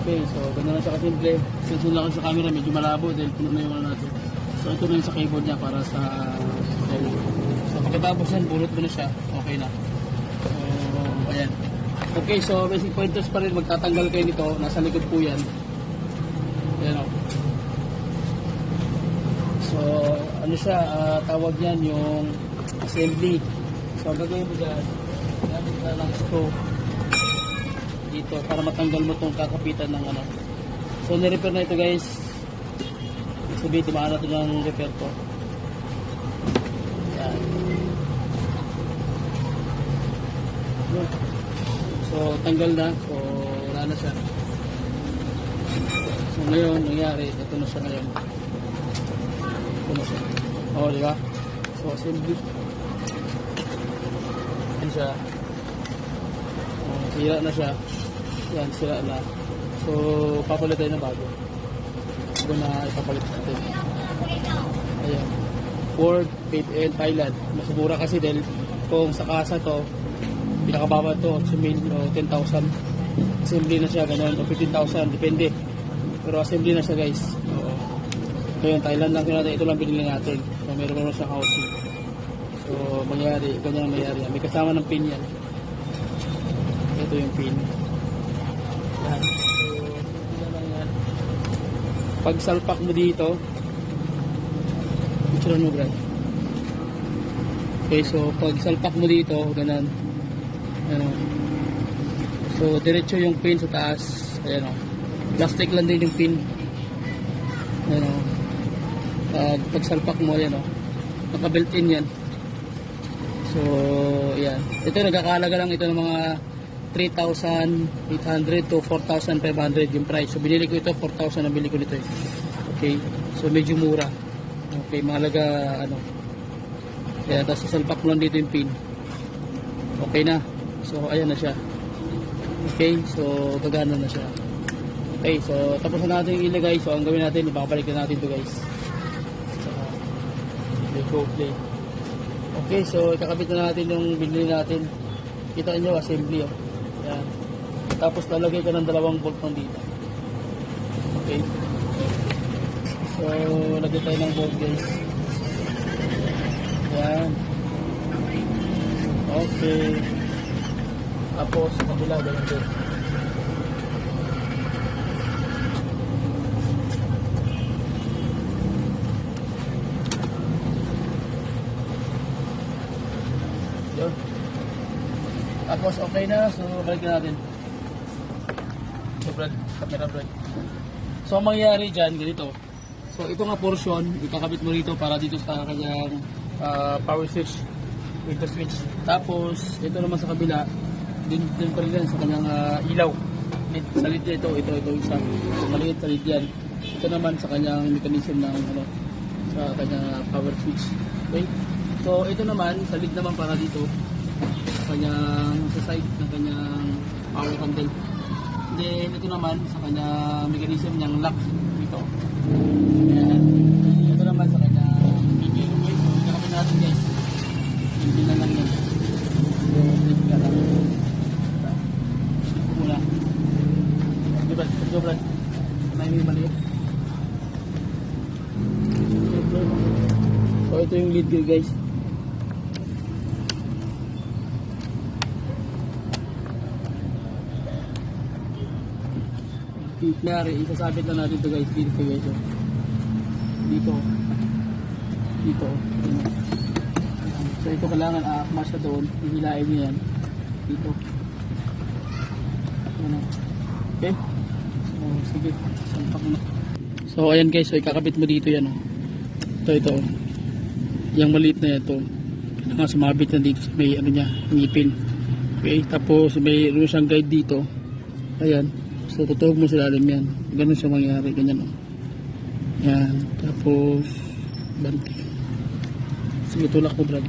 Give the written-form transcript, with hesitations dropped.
Okay, so ganda lang siya kasimple. Since lang sa camera, medyo malabo dahil puno na yung ano natin. So ito na yung sa keyboard niya para sa so pagkatapos yan, bunot mo na siya. Okay na. So, ayan. Okay, so basic pointers pa rin. Magtatanggal kayo nito. Nasa likod po yan. Ayan o. So, ano siya, tawag yan yung assembly. So, ang gagawin mo dyan, gamit na lang screw dito para matanggal mo itong kakapitan ng ano. So, nirepair na ito guys. Sabihin, timaan na ito ng repair ko. Yan. So, tanggal na. So, wala na siya. So, ngayon, nangyari, ito na siya ngayon. Ito na siya. O, diba? So, assembly. Yan siya. Sira na siya. Yan, sira na. So, papalit tayo ng bago. Ito na ipapalit natin. Ayan. Ford, Faith and Thailand. Mas mura kasi dahil kung sa kasa to, pinakababa to, 8,000 o 10,000. Assembly na siya, ganun, o 15,000, depende. Pero assembly na siya guys. Oo. So, yun, Thailand lang natin. Ito lang binili natin. So, meron naman siyang housing. So, mangyari, ganyan ang mangyari. May kasama ng pin yan. Ito yung pin. Yan. So, yan lang yan. Pag salpak mo dito, picture mo, Brad. Okay, so pag salpak mo dito, ganun. Ano. So, diretso yung pin sa taas. Ayan o. Plastic lang din yung pin. Ayan o. Pag salpak mo, ayan o. Naka-built-in yan. So, ayan. Ito, nagkakalaga lang ito ng mga 3,800 to 4,500 yung price. So, binili ko ito, 4,000 ang bili ko nito. Okay. So, medyo mura. Okay, mahalaga, ano. Kaya, tapos sasalpak mo lang dito yung pin. Okay na. So, ayan na siya. Okay, so, gagana na siya. Okay, so, tapos na natin yung ilagay. So, ang gawin natin, ibabalik na natin ito guys. So, go play. Okay, so, kakabit na natin yung binili natin. Kita nyo, assembly. Oh. Yan. Tapos lalagay ka ng 2 bolt pang dito. Okay. So, lagay tayo ng bolt guys. Yan. Okay. Tapos, sa kabila, ganun din. Yun. Tapos okay na, so balik na natin. So Brad, camera Brad. So ang mangyayari dyan, ganito. So ito nga portion, ikakabit mo rito para dito sa kanyang power switch, window switch. Tapos ito naman sa kabila, din pa rin yan sa kanyang ilaw. Sa lid ito isa. So maliit sa lid yan. Ito naman sa kanyang mechanism ng ano, sa kanyang power switch. Okay? So ito naman, sa lid naman para dito. Kanyang sa side ng kanyang power handle. Then ito naman sa kanyang mechanism niyang lock dito. Ayan. Ito naman sa kanyang PG. Okay, so kakapin natin guys. Hindi na lang yan. So, hindi ka lang. Ito muna. Ito Brad. May maliit. So ito yung lead gear guys. Klaro, isasabit na natin ito guys. Dito guys. Dito. Dito. So ito kailangan aakma siya doon. Hihilain nyo yan. Dito. Okay. So sige. Sampak na. So ayan guys. So ikakabit mo dito yan. Ito. Yung maliit na ito. Kailangan sumabit na dito sa may ano niya. Ngipin. Okay. Tapos may siyang guide dito. Ayan. So, tutuhog mo sa lalim yan. Ganun siya mangyari. Ganyan o. Yan. Tapos, banti. Sige, tulak ko Brad.